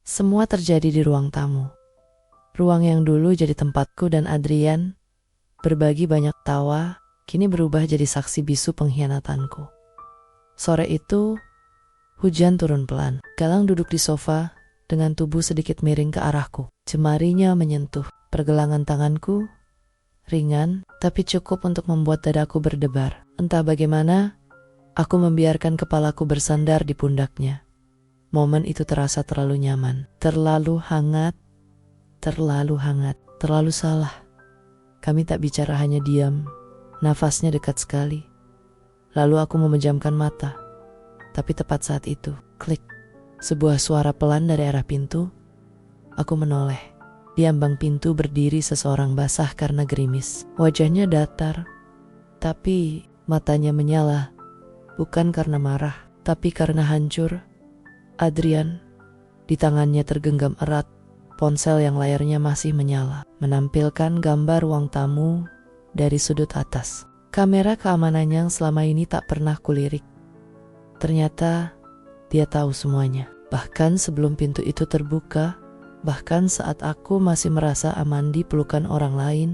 Semua terjadi di ruang tamu. Ruang yang dulu jadi tempatku dan Adrian berbagi banyak tawa, kini berubah jadi saksi bisu pengkhianatanku. Sore itu, hujan turun pelan. Galang duduk di sofa dengan tubuh sedikit miring ke arahku. Jemarinya menyentuh pergelangan tanganku, ringan tapi cukup untuk membuat dadaku berdebar. Entah bagaimana, aku membiarkan kepalaku bersandar di pundaknya. Momen itu terasa terlalu nyaman, terlalu hangat, terlalu salah. Kami tak bicara, hanya diam, nafasnya dekat sekali. Lalu aku memejamkan mata, tapi tepat saat itu, klik, sebuah suara pelan dari arah pintu. Aku menoleh. Di ambang pintu berdiri seseorang basah karena gerimis. Wajahnya datar, tapi matanya menyala, bukan karena marah, tapi karena hancur. Adrian, di tangannya tergenggam erat ponsel yang layarnya masih menyala, menampilkan gambar ruang tamu dari sudut atas. Kamera keamanan yang selama ini tak pernah kulirik. Ternyata dia tahu semuanya. Bahkan sebelum pintu itu terbuka, bahkan saat aku masih merasa aman di pelukan orang lain,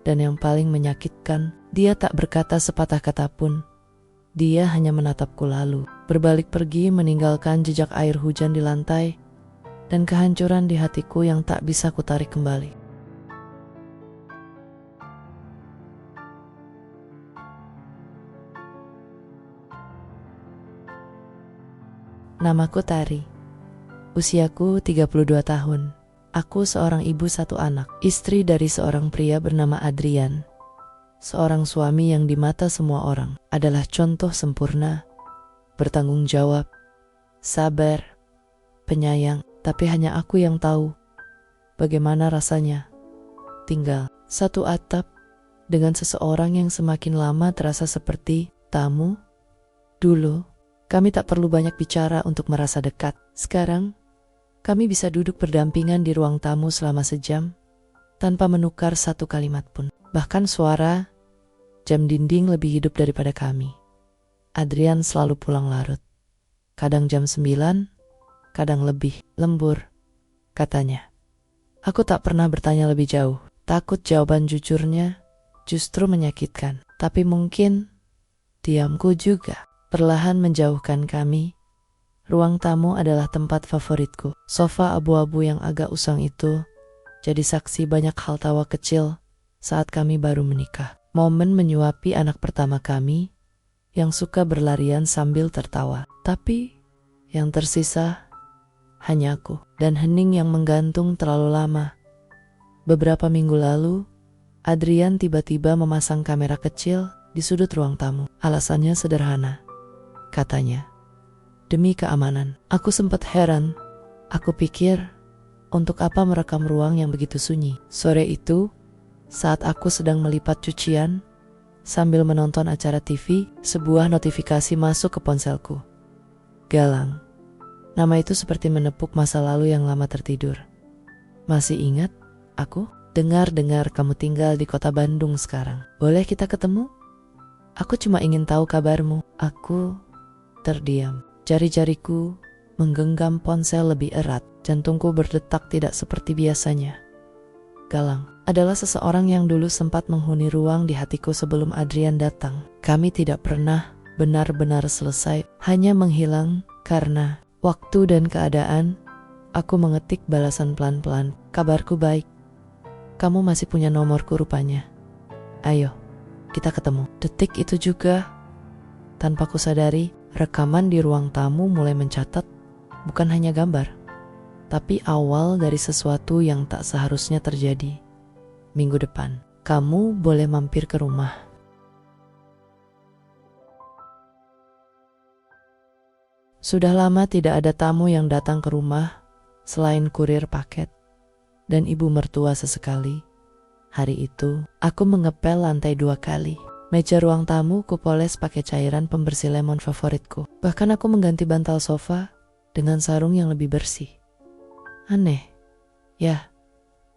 dan yang paling menyakitkan, dia tak berkata sepatah kata pun. Dia hanya menatapku lalu berbalik pergi, meninggalkan jejak air hujan di lantai dan kehancuran di hatiku yang tak bisa kutarik kembali. Namaku Tari. Usiaku 32 tahun. Aku seorang ibu satu anak, istri dari seorang pria bernama Adrian. Seorang suami yang di mata semua orang adalah contoh sempurna, bertanggung jawab, sabar, penyayang. Tapi hanya aku yang tahu bagaimana rasanya tinggal satu atap dengan seseorang yang semakin lama terasa seperti tamu. Dulu, kami tak perlu banyak bicara untuk merasa dekat. Sekarang, kami bisa duduk berdampingan di ruang tamu selama sejam tanpa menukar satu kalimat pun. Bahkan suara jam dinding lebih hidup daripada kami. Adrian selalu pulang larut. Kadang jam 9, kadang lebih. Lembur, katanya. Aku tak pernah bertanya lebih jauh. Takut jawaban jujurnya justru menyakitkan. Tapi mungkin diamku juga perlahan menjauhkan kami. Ruang tamu adalah tempat favoritku. Sofa abu-abu yang agak usang itu jadi saksi banyak hal tawa kecil saat kami baru menikah. Momen menyuapi anak pertama kami yang suka berlarian sambil tertawa. Tapi yang tersisa hanya aku dan hening yang menggantung terlalu lama. Beberapa minggu lalu, Adrian tiba-tiba memasang kamera kecil di sudut ruang tamu. Alasannya sederhana, katanya, demi keamanan. Aku sempat heran. Aku pikir, untuk apa merekam ruang yang begitu sunyi? Sore itu, saat aku sedang melipat cucian, sambil menonton acara TV, sebuah notifikasi masuk ke ponselku. Galang. Nama itu seperti menepuk masa lalu yang lama tertidur. Masih ingat, aku? Dengar-dengar kamu tinggal di kota Bandung sekarang. Boleh kita ketemu? Aku cuma ingin tahu kabarmu. Aku terdiam. Jari-jariku menggenggam ponsel lebih erat. Jantungku berdetak tidak seperti biasanya. Galang adalah seseorang yang dulu sempat menghuni ruang di hatiku sebelum Adrian datang. Kami tidak pernah benar-benar selesai, hanya menghilang karena waktu dan keadaan. Aku mengetik balasan pelan-pelan. Kabarku baik. Kamu masih punya nomorku rupanya. Ayo, kita ketemu. Detik itu juga, tanpa kusadari, rekaman di ruang tamu mulai mencatat bukan hanya gambar, tapi awal dari sesuatu yang tak seharusnya terjadi. Minggu depan, kamu boleh mampir ke rumah. Sudah lama tidak ada tamu yang datang ke rumah selain kurir paket dan ibu mertua sesekali. Hari itu, aku mengepel lantai 2 kali. Meja ruang tamu kupoles pakai cairan pembersih lemon favoritku. Bahkan aku mengganti bantal sofa dengan sarung yang lebih bersih. Aneh, ya,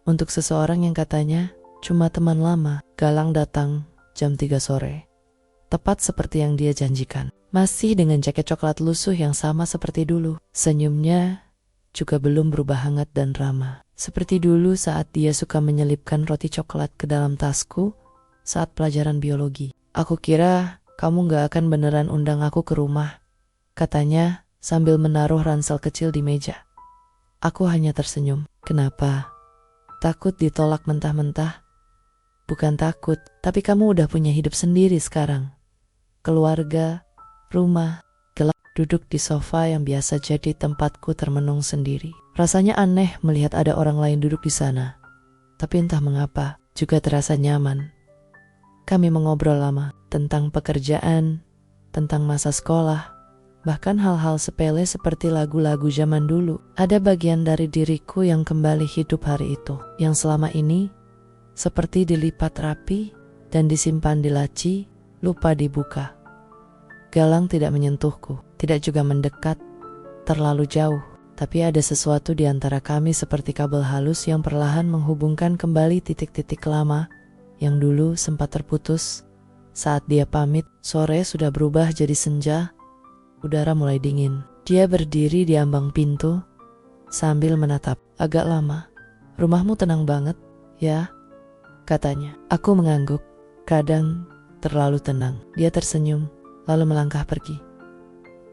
untuk seseorang yang katanya cuma teman lama. Galang datang jam 3 sore. Tepat seperti yang dia janjikan. Masih dengan jaket coklat lusuh yang sama seperti dulu. Senyumnya juga belum berubah hangat dan ramah. Seperti dulu saat dia suka menyelipkan roti coklat ke dalam tasku saat pelajaran biologi. Aku kira kamu gak akan beneran undang aku ke rumah, katanya sambil menaruh ransel kecil di meja. Aku hanya tersenyum. Kenapa? Takut ditolak mentah-mentah? Bukan takut, tapi kamu udah punya hidup sendiri sekarang. Keluarga, rumah, gelap. Duduk di sofa yang biasa jadi tempatku termenung sendiri. Rasanya aneh melihat ada orang lain duduk di sana. Tapi entah mengapa, juga terasa nyaman. Kami mengobrol lama tentang pekerjaan, tentang masa sekolah, bahkan hal-hal sepele seperti lagu-lagu zaman dulu. Ada bagian dari diriku yang kembali hidup hari itu, yang selama ini seperti dilipat rapi dan disimpan di laci, lupa dibuka. Galang tidak menyentuhku, tidak juga mendekat terlalu jauh, tapi ada sesuatu di antara kami seperti kabel halus yang perlahan menghubungkan kembali titik-titik lama yang dulu sempat terputus. Saat dia pamit, sore sudah berubah jadi senja, udara mulai dingin. Dia berdiri di ambang pintu sambil menatap. Agak lama. Rumahmu tenang banget, ya? Katanya. Aku mengangguk, kadang terlalu tenang. Dia tersenyum, lalu melangkah pergi.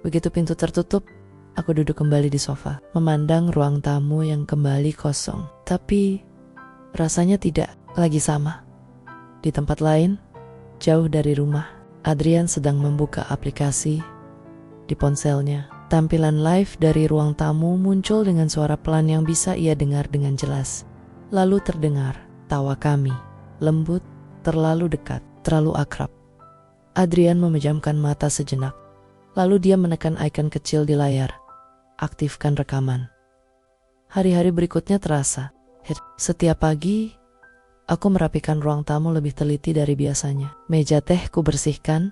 Begitu pintu tertutup, aku duduk kembali di sofa, memandang ruang tamu yang kembali kosong. Tapi rasanya tidak lagi sama. Di tempat lain, jauh dari rumah, Adrian sedang membuka aplikasi di ponselnya. Tampilan live dari ruang tamu muncul dengan suara pelan yang bisa ia dengar dengan jelas. Lalu terdengar tawa kami, lembut, terlalu dekat, terlalu akrab. Adrian memejamkan mata sejenak. Lalu dia menekan ikon kecil di layar. Aktifkan rekaman. Hari-hari berikutnya terasa. Setiap pagi, aku merapikan ruang tamu lebih teliti dari biasanya. Meja teh ku bersihkan,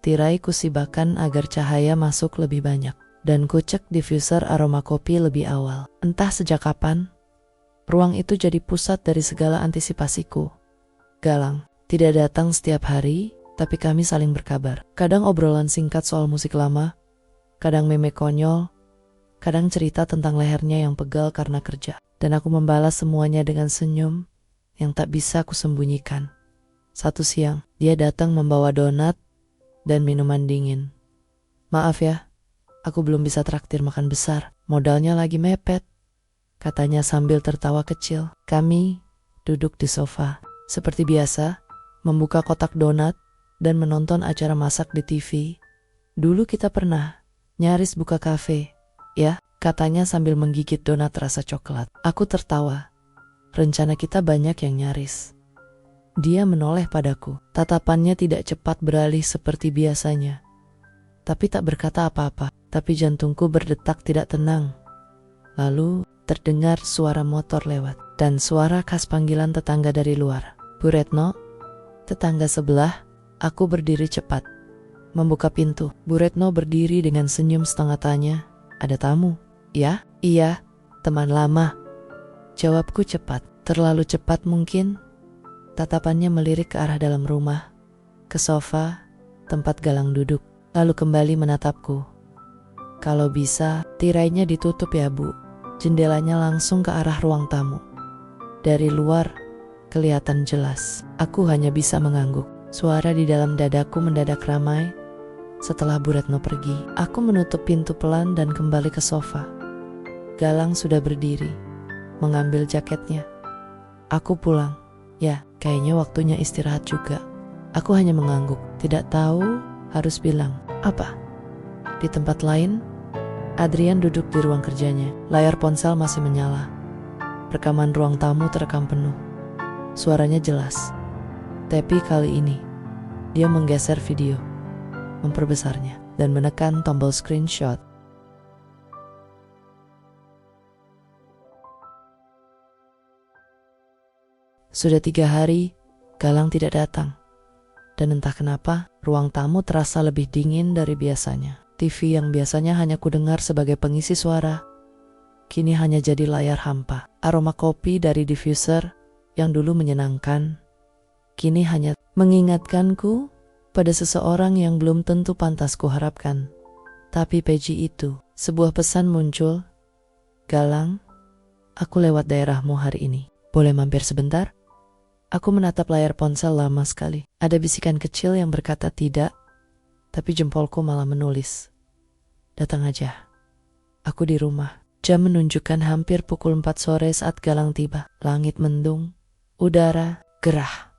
tirai ku sibakkan agar cahaya masuk lebih banyak, dan ku cek diffuser aroma kopi lebih awal. Entah sejak kapan, ruang itu jadi pusat dari segala antisipasiku. Galang tidak datang setiap hari, tapi kami saling berkabar. Kadang obrolan singkat soal musik lama, kadang meme konyol, kadang cerita tentang lehernya yang pegal karena kerja. Dan aku membalas semuanya dengan senyum yang tak bisa aku sembunyikan. Satu siang, dia datang membawa donat dan minuman dingin. Maaf ya, aku belum bisa traktir makan besar, modalnya lagi mepet, katanya sambil tertawa kecil. Kami duduk di sofa, seperti biasa, membuka kotak donat dan menonton acara masak di TV. Dulu kita pernah nyaris buka kafe, ya, katanya sambil menggigit donat rasa coklat. Aku tertawa. Rencana kita banyak yang nyaris. Dia menoleh padaku. Tatapannya tidak cepat beralih seperti biasanya. Tapi tak berkata apa-apa. Tapi jantungku berdetak tidak tenang. Lalu terdengar suara motor lewat. Dan suara khas panggilan tetangga dari luar. Bu Retno, tetangga sebelah. Aku berdiri cepat. Membuka pintu. Bu Retno berdiri dengan senyum setengah tanya. Ada tamu? Ya? Iya, teman lama. Jawabku cepat. Terlalu cepat mungkin. Tatapannya melirik ke arah dalam rumah, ke sofa, tempat Galang duduk, lalu kembali menatapku. Kalau bisa, tirainya ditutup ya Bu. Jendelanya langsung ke arah ruang tamu. Dari luar, kelihatan jelas. Aku hanya bisa mengangguk. Suara di dalam dadaku mendadak ramai. Setelah Bu Retno pergi, aku menutup pintu pelan dan kembali ke sofa. Galang sudah berdiri, mengambil jaketnya. Aku pulang. Ya, kayaknya waktunya istirahat juga. Aku hanya mengangguk, tidak tahu harus bilang apa. Di tempat lain, Adrian duduk di ruang kerjanya. Layar ponsel masih menyala. Rekaman ruang tamu terekam penuh. Suaranya jelas. Tapi kali ini, dia menggeser video, memperbesarnya, dan menekan tombol screenshot. Sudah 3 hari, Galang tidak datang. Dan entah kenapa, ruang tamu terasa lebih dingin dari biasanya. TV yang biasanya hanya kudengar sebagai pengisi suara, kini hanya jadi layar hampa. Aroma kopi dari diffuser yang dulu menyenangkan, kini hanya mengingatkanku pada seseorang yang belum tentu pantas kuharapkan. Tapi pagi itu, sebuah pesan muncul. "Galang, aku lewat daerahmu hari ini. Boleh mampir sebentar?" Aku menatap layar ponsel lama sekali. Ada bisikan kecil yang berkata tidak, tapi jempolku malah menulis, "Datang aja. Aku di rumah." Jam menunjukkan hampir pukul 4 sore saat Galang tiba. Langit mendung, udara gerah.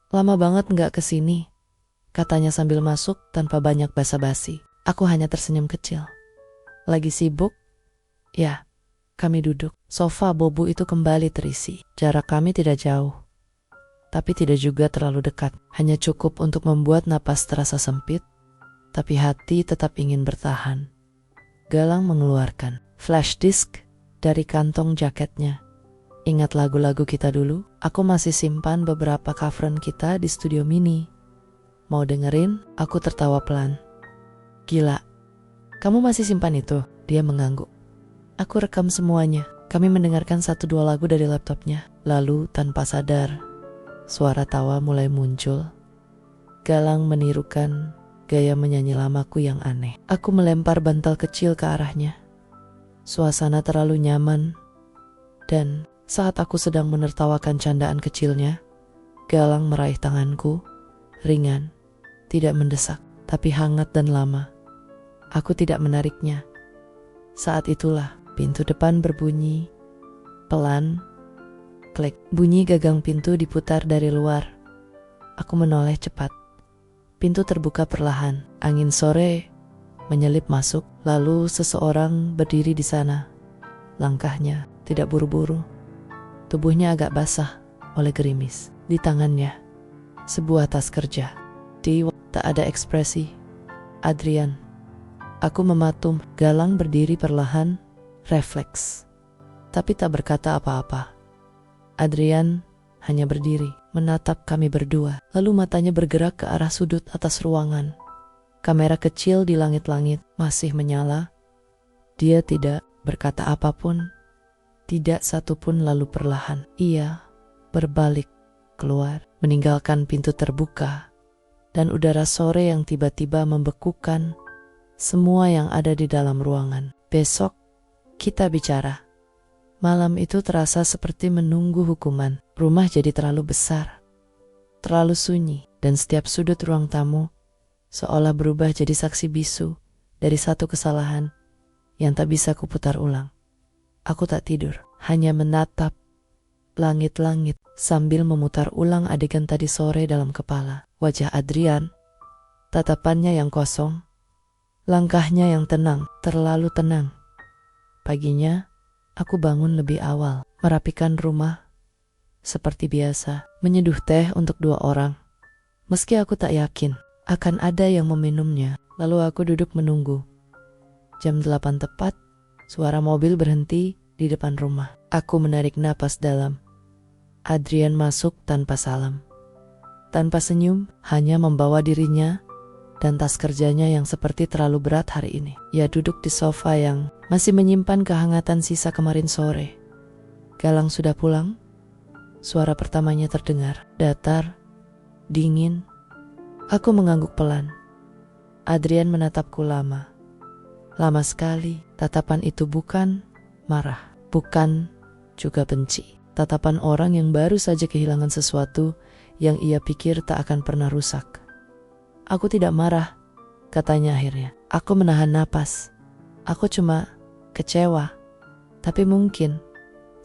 "Lama banget nggak kesini," katanya sambil masuk tanpa banyak basa-basi. Aku hanya tersenyum kecil. "Lagi sibuk?" "Ya." Kami duduk. Sofa bobo itu kembali terisi. Jarak kami tidak jauh, tapi tidak juga terlalu dekat. Hanya cukup untuk membuat napas terasa sempit, tapi hati tetap ingin bertahan. Galang mengeluarkan flash disk dari kantong jaketnya. "Ingat lagu-lagu kita dulu? Aku masih simpan beberapa coveran kita di studio mini. Mau dengerin?" Aku tertawa pelan. "Gila, kamu masih simpan itu?" Dia mengangguk. Aku rekam semuanya. Kami mendengarkan 1-2 lagu dari laptopnya. Lalu tanpa sadar, suara tawa mulai muncul. Galang menirukan gaya menyanyi lamaku yang aneh. Aku melempar bantal kecil ke arahnya. Suasana terlalu nyaman, dan saat aku sedang menertawakan candaan kecilnya, Galang meraih tanganku, ringan, tidak mendesak, tapi hangat dan lama. Aku tidak menariknya. Saat itulah pintu depan berbunyi, pelan, klik. Bunyi gagang pintu diputar dari luar. Aku menoleh cepat. Pintu terbuka perlahan, angin sore menyelip masuk, lalu seseorang berdiri di sana. Langkahnya tidak buru-buru. Tubuhnya agak basah oleh gerimis. Di tangannya, sebuah tas kerja. Tak ada ekspresi. "Adrian." Aku mematung. Galang berdiri perlahan, refleks, tapi tak berkata apa-apa. Adrian hanya berdiri, menatap kami berdua. Lalu matanya bergerak ke arah sudut atas ruangan. Kamera kecil di langit-langit masih menyala. Dia tidak berkata apapun, tidak satupun, lalu perlahan ia berbalik keluar, meninggalkan pintu terbuka dan udara sore yang tiba-tiba membekukan semua yang ada di dalam ruangan. Besok kita bicara. Malam itu terasa seperti menunggu hukuman. Rumah jadi terlalu besar, terlalu sunyi, dan setiap sudut ruang tamu seolah berubah jadi saksi bisu dari satu kesalahan yang tak bisa kuputar ulang. Aku tak tidur, hanya menatap langit-langit sambil memutar ulang adegan tadi sore dalam kepala. Wajah Adrian, tatapannya yang kosong, langkahnya yang tenang, terlalu tenang. Paginya, aku bangun lebih awal, merapikan rumah seperti biasa, menyeduh teh untuk 2 orang. Meski aku tak yakin akan ada yang meminumnya, lalu aku duduk menunggu. Jam 8 tepat, suara mobil berhenti di depan rumah. Aku menarik napas dalam. Adrian masuk tanpa salam, tanpa senyum, hanya membawa dirinya dan tas kerjanya yang seperti terlalu berat hari ini. Ia duduk di sofa yang masih menyimpan kehangatan sisa kemarin sore. "Galang sudah pulang?" Suara pertamanya terdengar, datar, dingin. Aku mengangguk pelan. Adrian menatapku lama. Lama sekali. Tatapan itu bukan marah, bukan juga benci. Tatapan orang yang baru saja kehilangan sesuatu yang ia pikir tak akan pernah rusak. "Aku tidak marah," katanya akhirnya. Aku menahan napas. Aku cuma kecewa. Tapi mungkin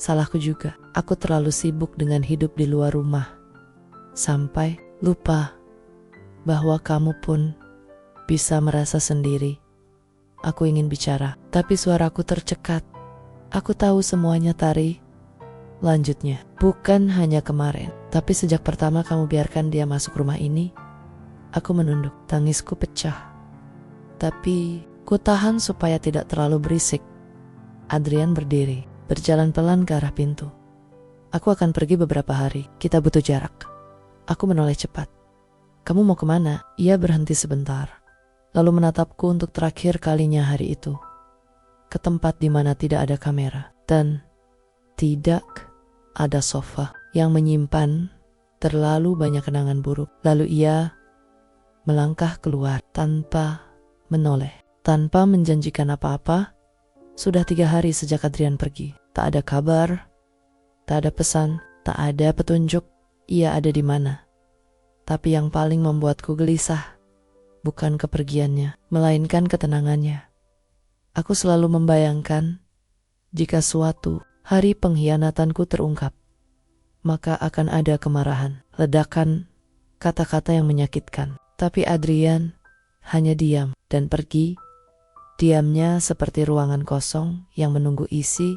salahku juga. Aku terlalu sibuk dengan hidup di luar rumah, sampai lupa bahwa kamu pun bisa merasa sendiri. Aku ingin bicara, tapi suaraku tercekat. "Aku tahu semuanya, Tari." Lanjutnya, "Bukan hanya kemarin, tapi sejak pertama kamu biarkan dia masuk rumah ini." Aku menunduk, tangisku pecah. Tapi ku tahan supaya tidak terlalu berisik. Adrian berdiri, berjalan pelan ke arah pintu. "Aku akan pergi beberapa hari, kita butuh jarak." Aku menoleh cepat. "Kamu mau kemana?" Ia berhenti sebentar, lalu menatapku untuk terakhir kalinya hari itu. Ke tempat di mana tidak ada kamera dan tidak ada sofa yang menyimpan terlalu banyak kenangan buruk. Lalu ia melangkah keluar tanpa menoleh, tanpa menjanjikan apa-apa, Sudah 3 hari sejak Adrian pergi. Tak ada kabar, tak ada pesan, tak ada petunjuk ia ada di mana. Tapi yang paling membuatku gelisah bukan kepergiannya, melainkan ketenangannya. Aku selalu membayangkan jika suatu hari pengkhianatanku terungkap, maka akan ada kemarahan, ledakan, kata-kata yang menyakitkan. Tapi Adrian hanya diam dan pergi. Diamnya seperti ruangan kosong yang menunggu isi,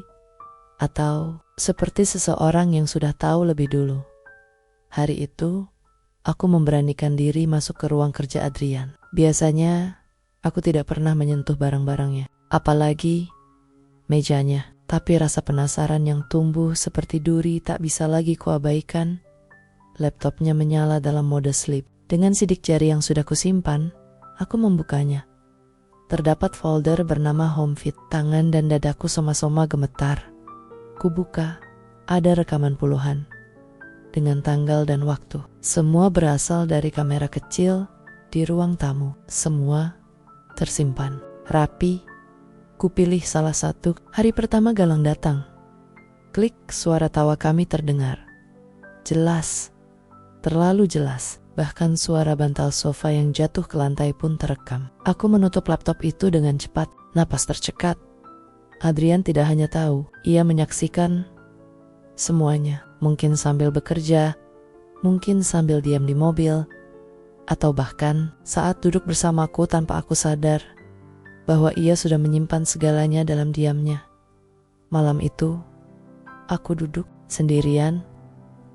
atau seperti seseorang yang sudah tahu lebih dulu. Hari itu, aku memberanikan diri masuk ke ruang kerja Adrian. Biasanya, aku tidak pernah menyentuh barang-barangnya, apalagi mejanya. Tapi rasa penasaran yang tumbuh seperti duri tak bisa lagi kuabaikan. Laptopnya menyala dalam mode sleep. Dengan sidik jari yang sudah kusimpan, aku membukanya. Terdapat folder bernama HomeFit. Tangan dan dadaku soma-soma gemetar. Kubuka, ada rekaman puluhan. Dengan tanggal dan waktu. Semua berasal dari kamera kecil di ruang tamu. Semua tersimpan. Rapi. Kupilih salah satu. Hari pertama Galang datang. Klik, suara tawa kami terdengar. Jelas. Terlalu jelas. Bahkan suara bantal sofa yang jatuh ke lantai pun terekam. Aku menutup laptop itu dengan cepat, napas tercekat. Adrian tidak hanya tahu, ia menyaksikan semuanya. Mungkin sambil bekerja, mungkin sambil diam di mobil, atau bahkan saat duduk bersamaku tanpa aku sadar bahwa ia sudah menyimpan segalanya dalam diamnya. Malam itu, aku duduk sendirian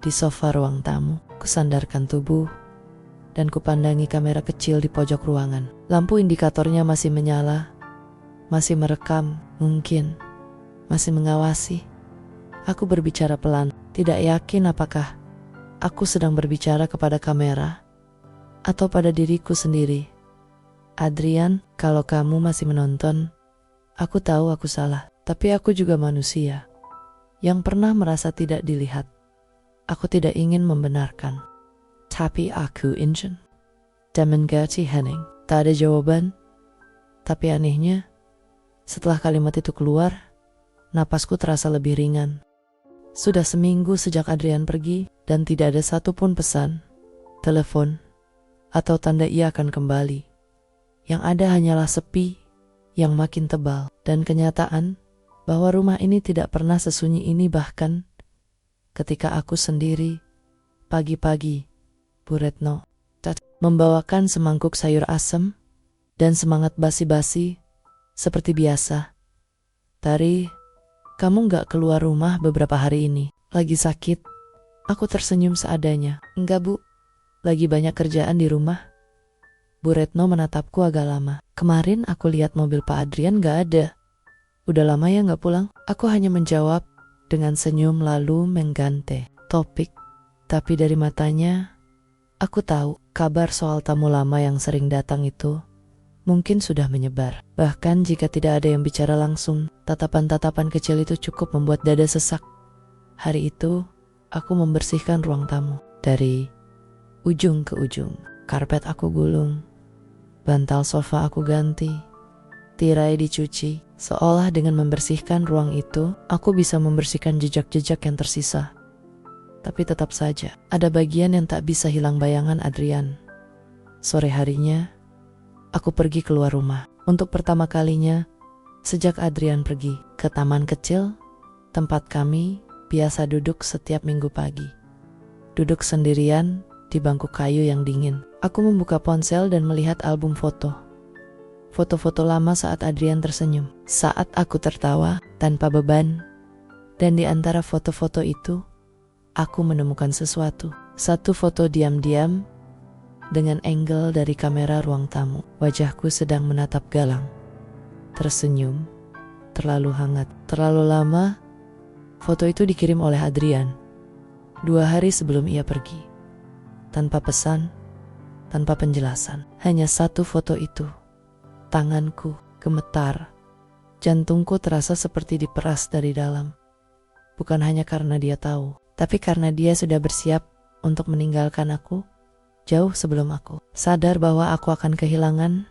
di sofa ruang tamu. Kusandarkan tubuh dan kupandangi kamera kecil di pojok ruangan. Lampu indikatornya masih menyala, masih merekam, mungkin masih mengawasi. Aku berbicara pelan, tidak yakin apakah aku sedang berbicara kepada kamera atau pada diriku sendiri. Adrian, kalau kamu masih menonton, aku tahu aku salah, tapi aku juga manusia yang pernah merasa tidak dilihat. Aku tidak ingin membenarkan, tapi aku ingin. Dan mengerti Henning. Tak ada jawaban. Tapi anehnya, setelah kalimat itu keluar, napasku terasa lebih ringan. Sudah seminggu sejak Adrian pergi dan tidak ada satupun pesan, telepon, atau tanda ia akan kembali. Yang ada hanyalah sepi yang makin tebal dan kenyataan bahwa rumah ini tidak pernah sesunyi ini, bahkan ketika aku sendiri pagi-pagi. Bu Retno membawakan semangkuk sayur asem dan semangat basi-basi seperti biasa. Tari, kamu gak keluar rumah beberapa hari ini. Lagi sakit? Aku tersenyum seadanya. Enggak bu, lagi banyak kerjaan di rumah. Bu Retno menatapku agak lama. Kemarin aku lihat mobil Pak Adrian gak ada. Udah lama ya gak pulang? Aku hanya menjawab dengan senyum lalu mengganti topik. Tapi dari matanya, aku tahu kabar soal tamu lama yang sering datang itu mungkin sudah menyebar. Bahkan jika tidak ada yang bicara langsung, tatapan-tatapan kecil itu cukup membuat dada sesak. Hari itu, aku membersihkan ruang tamu. Dari ujung ke ujung, karpet aku gulung, bantal sofa aku ganti, tirai dicuci. Seolah dengan membersihkan ruang itu, aku bisa membersihkan jejak-jejak yang tersisa. Tapi tetap saja, ada bagian yang tak bisa hilang bayangan Adrian. Sore harinya, aku pergi keluar rumah. Untuk pertama kalinya, sejak Adrian pergi ke taman kecil, tempat kami biasa duduk setiap minggu pagi. Duduk sendirian di bangku kayu yang dingin. Aku membuka ponsel dan melihat album foto. Foto-foto lama saat Adrian tersenyum, saat aku tertawa tanpa beban. Dan di antara foto-foto itu, aku menemukan sesuatu. Satu foto diam-diam dengan angle dari kamera ruang tamu. Wajahku sedang menatap Galang. Tersenyum, terlalu hangat, terlalu lama. Foto itu dikirim oleh Adrian 2 hari sebelum ia pergi. Tanpa pesan, tanpa penjelasan. Hanya satu foto itu. Tanganku gemetar. Jantungku terasa seperti diperas dari dalam. Bukan hanya karena dia tahu, tapi karena dia sudah bersiap untuk meninggalkan aku jauh sebelum aku sadar bahwa aku akan kehilangan.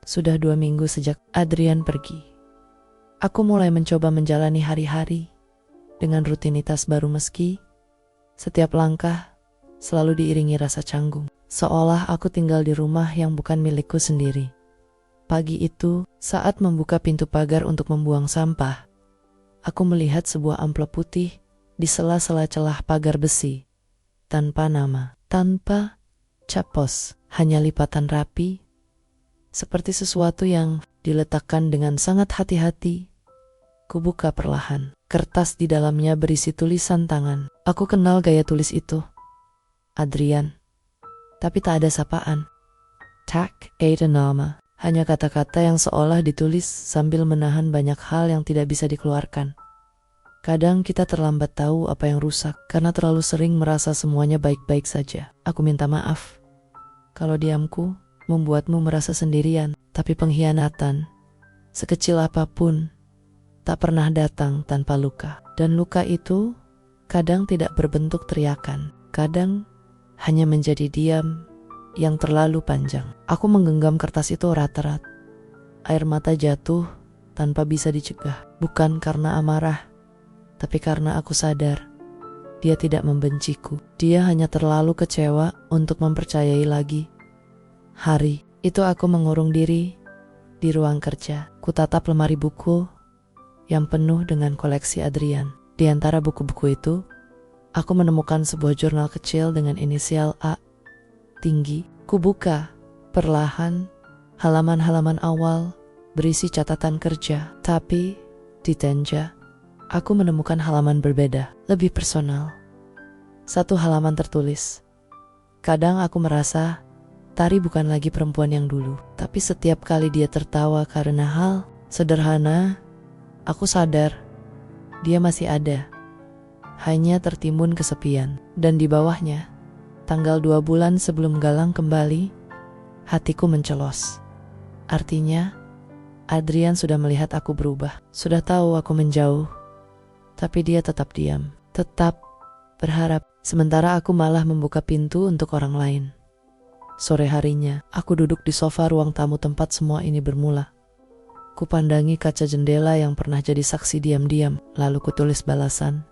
Sudah 2 minggu sejak Adrian pergi. Aku mulai mencoba menjalani hari-hari dengan rutinitas baru meski setiap langkah selalu diiringi rasa canggung. Seolah aku tinggal di rumah yang bukan milikku sendiri. Pagi itu, saat membuka pintu pagar untuk membuang sampah, aku melihat sebuah amplop putih di sela-sela celah pagar besi. Tanpa nama, tanpa cap pos, hanya lipatan rapi, seperti sesuatu yang diletakkan dengan sangat hati-hati. Kubuka perlahan. Kertas di dalamnya berisi tulisan tangan. Aku kenal gaya tulis itu. Adrian. Tapi tak ada sapaan. Tak ada nama. Hanya kata-kata yang seolah ditulis sambil menahan banyak hal yang tidak bisa dikeluarkan. Kadang kita terlambat tahu apa yang rusak karena terlalu sering merasa semuanya baik-baik saja. Aku minta maaf kalau diamku membuatmu merasa sendirian, tapi pengkhianatan, sekecil apapun, tak pernah datang tanpa luka. Dan luka itu kadang tidak berbentuk teriakan, kadang hanya menjadi diam yang terlalu panjang. Aku menggenggam kertas itu erat-erat. Air mata jatuh tanpa bisa dicegah. Bukan karena amarah, tapi karena aku sadar dia tidak membenciku. Dia hanya terlalu kecewa untuk mempercayai lagi. Hari itu aku mengurung diri di ruang kerja. Kutatap lemari buku yang penuh dengan koleksi Adrian. Di antara buku-buku itu, aku menemukan sebuah jurnal kecil dengan inisial A tinggi. Kubuka perlahan halaman-halaman awal berisi catatan kerja. Tapi di tenja, aku menemukan halaman berbeda, lebih personal. Satu halaman tertulis, "Kadang aku merasa Tari bukan lagi perempuan yang dulu, tapi setiap kali dia tertawa karena hal sederhana, aku sadar dia masih ada, hanya tertimbun kesepian." Dan di bawahnya, tanggal 2 bulan sebelum Galang kembali, hatiku mencelos. Artinya, Adrian sudah melihat aku berubah, sudah tahu aku menjauh, tapi dia tetap diam, tetap berharap, sementara aku malah membuka pintu untuk orang lain. Sore harinya, aku duduk di sofa ruang tamu tempat semua ini bermula. Kupandangi kaca jendela yang pernah jadi saksi diam-diam, lalu kutulis balasan.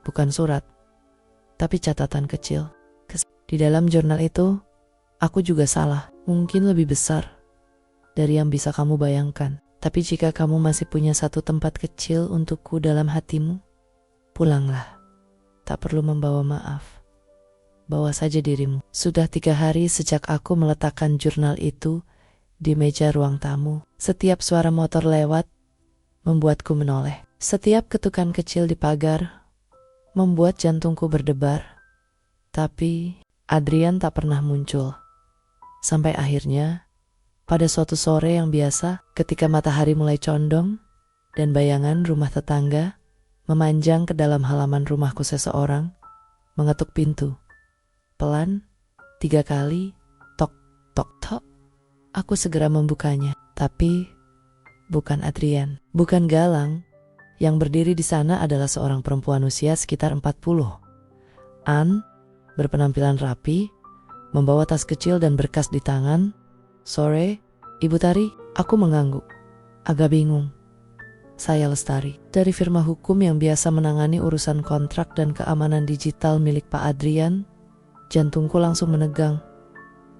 Bukan surat, tapi catatan kecil. Di dalam jurnal itu, aku juga salah, mungkin lebih besar dari yang bisa kamu bayangkan. Tapi jika kamu masih punya satu tempat kecil untukku dalam hatimu, pulanglah. Tak perlu membawa maaf. Bawa saja dirimu. Sudah 3 hari sejak aku meletakkan jurnal itu di meja ruang tamu. Setiap suara motor lewat membuatku menoleh. Setiap ketukan kecil di pagar membuat jantungku berdebar. Tapi Adrian tak pernah muncul. Sampai akhirnya, pada suatu sore yang biasa, ketika matahari mulai condong dan bayangan rumah tetangga memanjang ke dalam halaman rumahku, seseorang mengetuk pintu. Pelan, 3 kali, tok, tok, tok. Aku segera membukanya, tapi bukan Adrian, bukan Galang. Yang berdiri di sana adalah seorang perempuan usia sekitar 40. An, berpenampilan rapi, membawa tas kecil dan berkas di tangan. "Sore, Ibu Tari," aku mengangguk, agak bingung. Saya Lestari, dari firma hukum yang biasa menangani urusan kontrak dan keamanan digital milik Pak Adrian. Jantungku langsung menegang.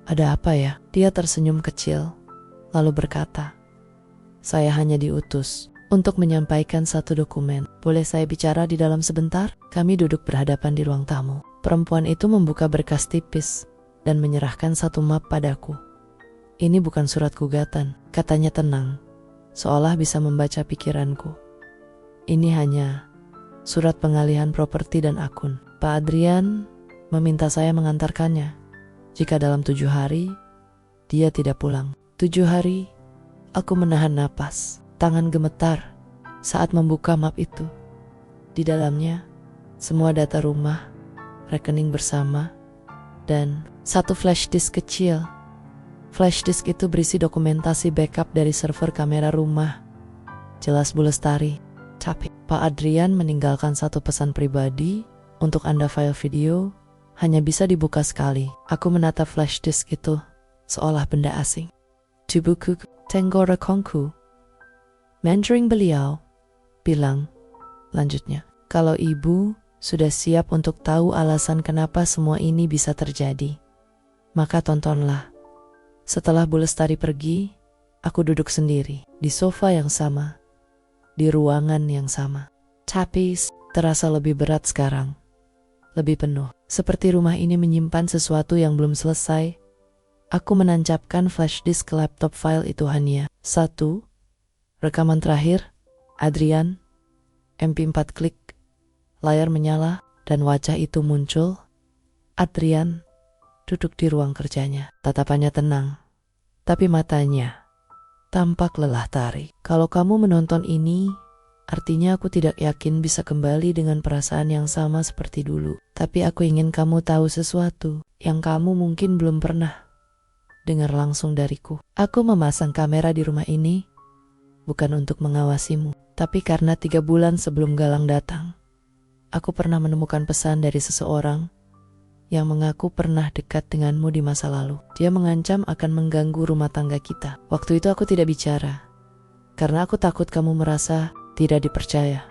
Ada apa ya? Dia tersenyum kecil, lalu berkata, "Saya hanya diutus untuk menyampaikan satu dokumen. Boleh saya bicara di dalam sebentar?" Kami duduk berhadapan di ruang tamu. Perempuan itu membuka berkas tipis dan menyerahkan satu map padaku. "Ini bukan surat gugatan," katanya tenang, seolah bisa membaca pikiranku. "Ini hanya surat pengalihan properti dan akun. Pak Adrian meminta saya mengantarkannya jika dalam 7 hari dia tidak pulang." 7 hari, aku menahan napas. Tangan gemetar saat membuka map itu. Di dalamnya, semua data rumah, rekening bersama, dan satu flash disk kecil. Flash disk itu berisi dokumentasi backup dari server kamera rumah. Jelas Bu Lestari. Tapi Pak Adrian meninggalkan satu pesan pribadi, "Untuk Anda file video hanya bisa dibuka sekali." Aku menatap flash disk itu seolah benda asing. Di buku tenggorokanku Mentoring beliau, bilang, lanjutnya, kalau ibu sudah siap untuk tahu alasan kenapa semua ini bisa terjadi, maka tontonlah. Setelah Bu Lestari pergi, aku duduk sendiri di sofa yang sama, di ruangan yang sama. Tapi terasa lebih berat sekarang, lebih penuh. Seperti rumah ini menyimpan sesuatu yang belum selesai. Aku menancapkan flash disk ke laptop file itu hanya 1. Rekaman terakhir, Adrian, MP4 klik, layar menyala, dan wajah itu muncul. Adrian duduk di ruang kerjanya. Tatapannya tenang, tapi matanya tampak lelah tarik. Kalau kamu menonton ini, artinya aku tidak yakin bisa kembali dengan perasaan yang sama seperti dulu. Tapi aku ingin kamu tahu sesuatu yang kamu mungkin belum pernah dengar langsung dariku. Aku memasang kamera di rumah ini bukan untuk mengawasimu, tapi karena 3 bulan sebelum Galang datang, aku pernah menemukan pesan dari seseorang yang mengaku pernah dekat denganmu di masa lalu. Dia mengancam akan mengganggu rumah tangga kita. Waktu itu aku tidak bicara, karena aku takut kamu merasa tidak dipercaya.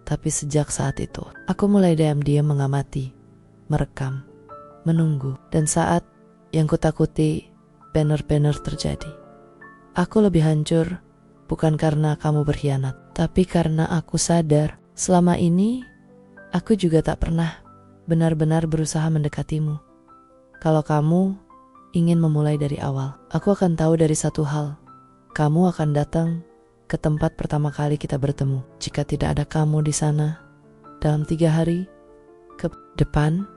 Tapi sejak saat itu, aku mulai diam-diam mengamati, merekam, menunggu. Dan saat yang kutakuti benar-benar terjadi, aku lebih hancur bukan karena kamu berkhianat, tapi karena aku sadar selama ini aku juga tak pernah benar-benar berusaha mendekatimu. Kalau kamu ingin memulai dari awal, aku akan tahu dari satu hal. Kamu akan datang ke tempat pertama kali kita bertemu. Jika tidak ada kamu di sana dalam 3 hari ke depan,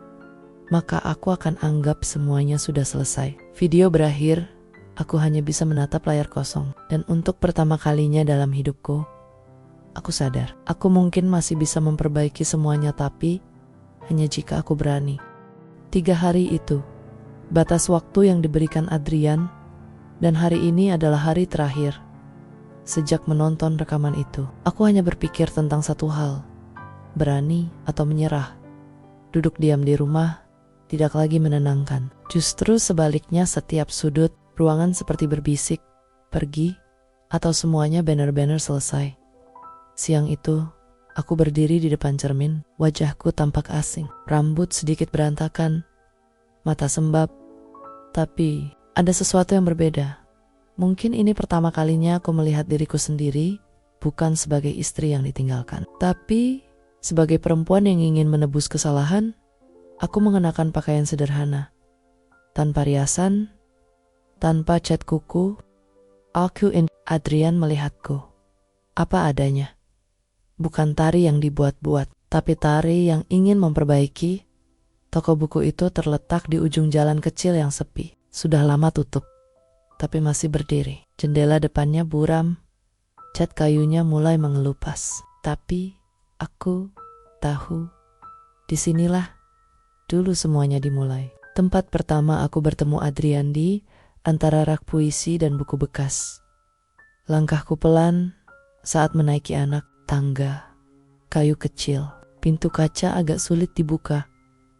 maka aku akan anggap semuanya sudah selesai. Video berakhir, aku hanya bisa menatap layar kosong. Dan untuk pertama kalinya dalam hidupku, aku sadar, aku mungkin masih bisa memperbaiki semuanya, tapi hanya jika aku berani. 3 hari itu, batas waktu yang diberikan Adrian, dan hari ini adalah hari terakhir. Sejak menonton rekaman itu, aku hanya berpikir tentang satu hal, berani atau menyerah. Duduk diam di rumah tidak lagi menenangkan. Justru sebaliknya, setiap sudut ruangan seperti berbisik, pergi, atau semuanya benar-benar selesai. Siang itu, aku berdiri di depan cermin, wajahku tampak asing, rambut sedikit berantakan, mata sembab, tapi ada sesuatu yang berbeda. Mungkin ini pertama kalinya aku melihat diriku sendiri, bukan sebagai istri yang ditinggalkan, tapi sebagai perempuan yang ingin menebus kesalahan. Aku mengenakan pakaian sederhana, tanpa riasan, tanpa cat kuku. Adrian melihatku, apa adanya. Bukan tari yang dibuat-buat, tapi tari yang ingin memperbaiki. Toko buku itu terletak di ujung jalan kecil yang sepi. Sudah lama tutup, tapi masih berdiri. Jendela depannya buram, cat kayunya mulai mengelupas. Tapi aku tahu, disinilah dulu semuanya dimulai. Tempat pertama aku bertemu Adrian di antara rak puisi dan buku bekas. Langkahku pelan saat menaiki anak tangga kayu kecil. Pintu kaca agak sulit dibuka.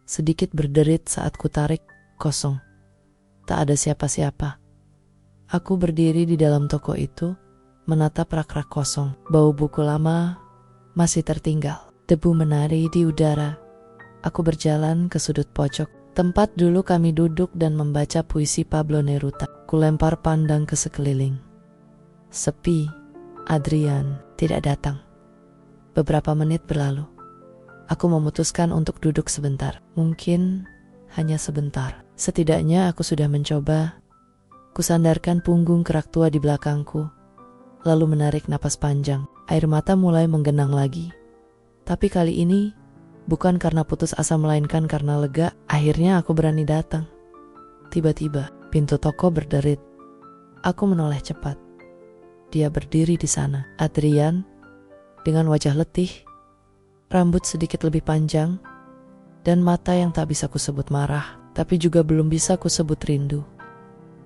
Sedikit berderit saat ku tarik, kosong. Tak ada siapa-siapa. Aku berdiri di dalam toko itu, menatap rak-rak kosong. Bau buku lama masih tertinggal. Debu menari di udara. Aku berjalan ke sudut pojok, tempat dulu kami duduk dan membaca puisi Pablo Neruda. Ku lempar pandang ke sekeliling. Sepi. Adrian tidak datang. Beberapa menit berlalu. Aku memutuskan untuk duduk sebentar. Mungkin hanya sebentar. Setidaknya aku sudah mencoba. Kusandarkan punggung kerak tua di belakangku, lalu menarik napas panjang. Air mata mulai menggenang lagi. Tapi kali ini bukan karena putus asa, melainkan karena lega. Akhirnya aku berani datang. Tiba-tiba pintu toko berderit. Aku menoleh cepat. Dia berdiri di sana. Adrian dengan wajah letih, rambut sedikit lebih panjang, dan mata yang tak bisa kusebut marah, tapi juga belum bisa kusebut rindu.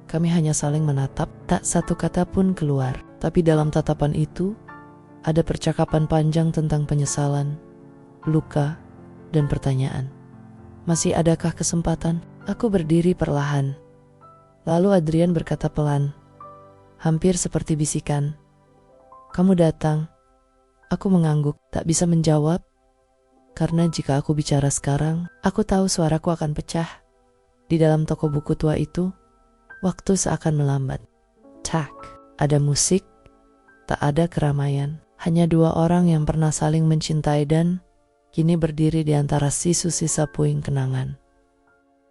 Kami hanya saling menatap, tak satu kata pun keluar. Tapi dalam tatapan itu, ada percakapan panjang tentang penyesalan, luka, dan pertanyaan. Masih adakah kesempatan? Aku berdiri perlahan. Lalu Adrian berkata pelan, hampir seperti bisikan, Kamu datang. Aku mengangguk, tak bisa menjawab. Karena jika aku bicara sekarang, aku tahu suaraku akan pecah. Di dalam toko buku tua itu, waktu seakan melambat. Tak, ada musik, tak ada keramaian. Hanya dua orang yang pernah saling mencintai dan kini berdiri di antara sisa puing kenangan.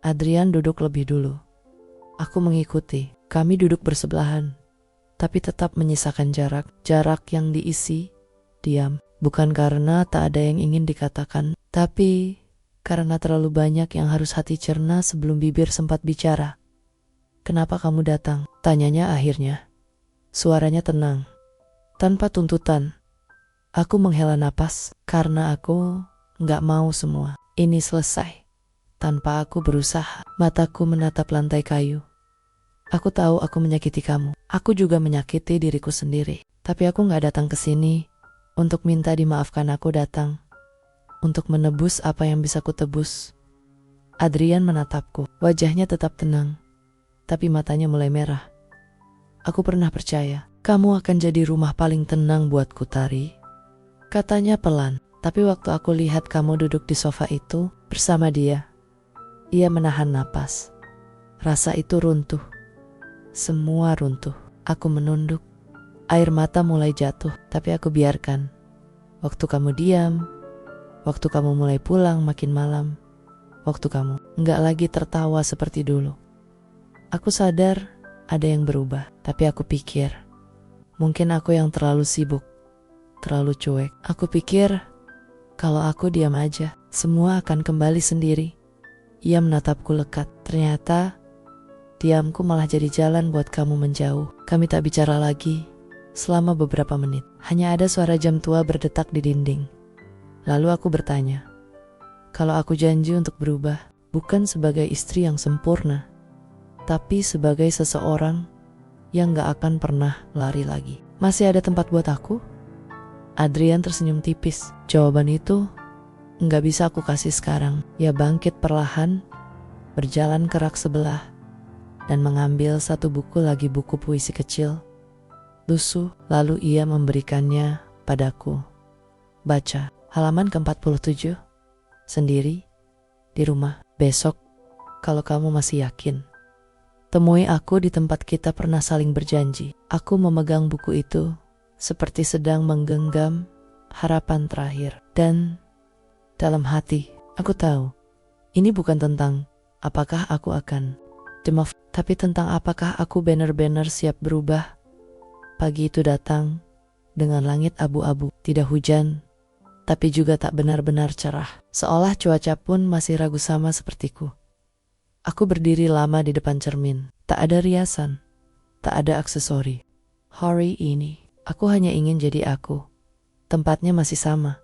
Adrian duduk lebih dulu. Aku mengikuti. Kami duduk bersebelahan, tapi tetap menyisakan jarak yang diisi diam. Bukan karena tak ada yang ingin dikatakan, tapi karena terlalu banyak yang harus hati cerna sebelum bibir sempat bicara. Kenapa kamu datang? Tanyanya akhirnya. Suaranya tenang, tanpa tuntutan. Aku menghela napas karena aku gak mau semua ini selesai tanpa aku berusaha. Mataku menatap lantai kayu. Aku tahu aku menyakiti kamu. Aku juga menyakiti diriku sendiri. Tapi aku gak datang ke sini untuk minta dimaafkan. Aku datang untuk menebus apa yang bisa ku tebus. Adrian menatapku. Wajahnya tetap tenang, tapi matanya mulai merah. Aku pernah percaya kamu akan jadi rumah paling tenang buatku, Tari. Katanya pelan, tapi waktu aku lihat kamu duduk di sofa itu bersama dia, ia menahan napas. Rasa itu runtuh. Semua runtuh. Aku menunduk. Air mata mulai jatuh, tapi aku biarkan. Waktu kamu diam, waktu kamu mulai pulang makin malam, waktu kamu enggak lagi tertawa seperti dulu. Aku sadar ada yang berubah, tapi aku pikir mungkin aku yang terlalu sibuk, terlalu cuek. Aku pikir kalau aku diam aja, semua akan kembali sendiri. Ia menatapku lekat. Ternyata diamku malah jadi jalan buat kamu menjauh. Kami tak bicara lagi selama beberapa menit. Hanya ada suara jam tua berdetak di dinding. Lalu aku bertanya, kalau aku janji untuk berubah, bukan sebagai istri yang sempurna, tapi sebagai seseorang yang gak akan pernah lari lagi. Masih ada tempat buat aku? Adrian tersenyum tipis. Jawaban itu gak bisa aku kasih sekarang. Ia bangkit perlahan, berjalan ke rak sebelah, dan mengambil satu buku lagi, buku puisi kecil, lusuh. Lalu ia memberikannya padaku. Baca halaman ke-47, sendiri, di rumah. Besok, kalau kamu masih yakin, temui aku di tempat kita pernah saling berjanji. Aku memegang buku itu seperti sedang menggenggam harapan terakhir. Dan dalam hati, aku tahu ini bukan tentang apakah aku akan maaf, tapi tentang apakah aku benar-benar siap berubah. Pagi itu datang dengan langit abu-abu, tidak hujan, tapi juga tak benar-benar cerah. Seolah cuaca pun masih ragu sama sepertiku. Aku berdiri lama di depan cermin. Tak ada riasan, tak ada aksesori. Hari ini, aku hanya ingin jadi aku. Tempatnya masih sama.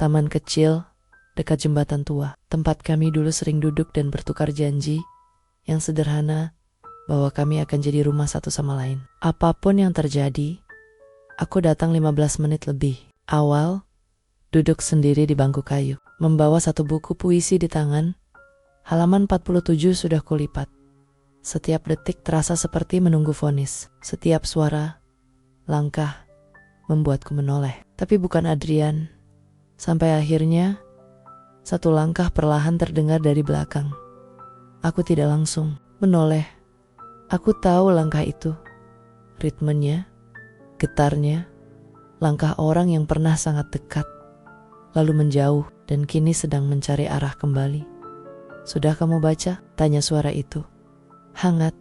Taman kecil, dekat jembatan tua. Tempat kami dulu sering duduk dan bertukar janji yang sederhana bahwa kami akan jadi rumah satu sama lain. Apapun yang terjadi, aku datang 15 menit lebih awal, duduk sendiri di bangku kayu, membawa satu buku puisi di tangan. Halaman 47 sudah kulipat. Setiap detik terasa seperti menunggu vonis. Setiap suara, langkah, membuatku menoleh. Tapi bukan Adrian. Sampai akhirnya, satu langkah perlahan terdengar dari belakang. Aku tidak langsung menoleh. Aku tahu langkah itu. Ritmenya, getarnya, langkah orang yang pernah sangat dekat, lalu menjauh dan kini sedang mencari arah kembali. Sudah kamu baca? Tanya suara itu. Hangat,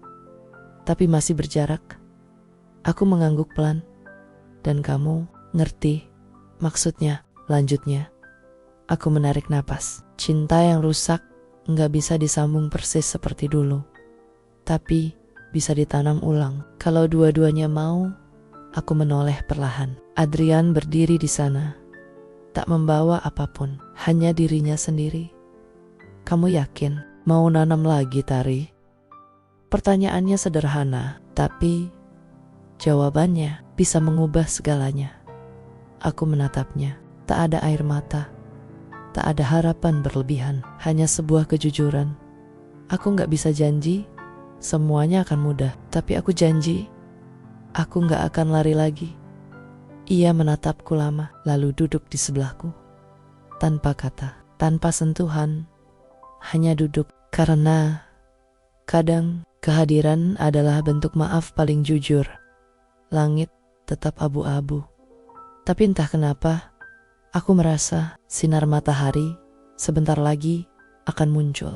tapi masih berjarak. Aku mengangguk pelan. Dan kamu ngerti maksudnya. Lanjutnya, aku menarik napas. Cinta yang rusak nggak bisa disambung persis seperti dulu, tapi bisa ditanam ulang. Kalau dua-duanya mau, aku menoleh perlahan. Adrian berdiri di sana, tak membawa apapun, hanya dirinya sendiri. Kamu yakin mau nanam lagi, Tari? Pertanyaannya sederhana, tapi jawabannya bisa mengubah segalanya. Aku menatapnya, tak ada air mata, tak ada harapan berlebihan, hanya sebuah kejujuran. Aku gak bisa janji semuanya akan mudah, tapi aku janji aku gak akan lari lagi. Ia menatapku lama, lalu duduk di sebelahku. Tanpa kata, tanpa sentuhan, hanya duduk. Karena kadang kehadiran adalah bentuk maaf paling jujur. Langit tetap abu-abu. Tapi entah kenapa, aku merasa sinar matahari sebentar lagi akan muncul.